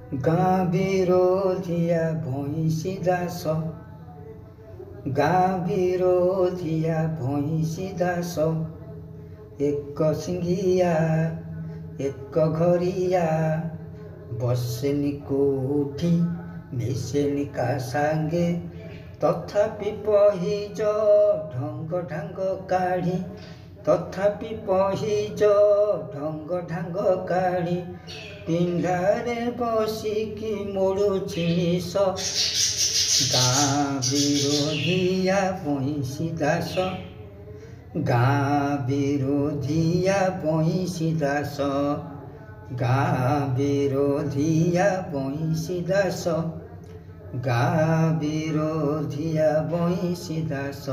ଗାଁ ବିରୋଧିଆ ଭଇଁସି ଦାସ, ଗାଁ ବିରୋଧିଆ ଭଇଁସି ଦାସ, ଏକ ସିଙ୍ଗିଆ ଏକ ଘରିଆ, ବସେନି କୋଉଠି ମିଶେନି କା ସାଙ୍ଗେ, ତଥାପି ପହିଜ ଢଙ୍ଗ ଢାଙ୍ଗ କାଢ଼ି, ତଥାପି ପହିଜ ଢଙ୍ଗ ଢାଙ୍ଗ କାଢ଼ି, ପିଣ୍ଡାରେ ବସିକି ମୋଡ଼ୁଛି ନିଶ। ଗାଁ ବିରୋଧିଆ ଭଇଁସି ଦାସ, ଗାଁ ବିରୋଧିଆ ଭଇଁସି ଦାସ, ଗାଁ ବିରୋଧିଆ ଭଇଁସି ଦାସ, ଗାଁ ବିରୋଧିଆ ଭଇଁସି ଦାସ।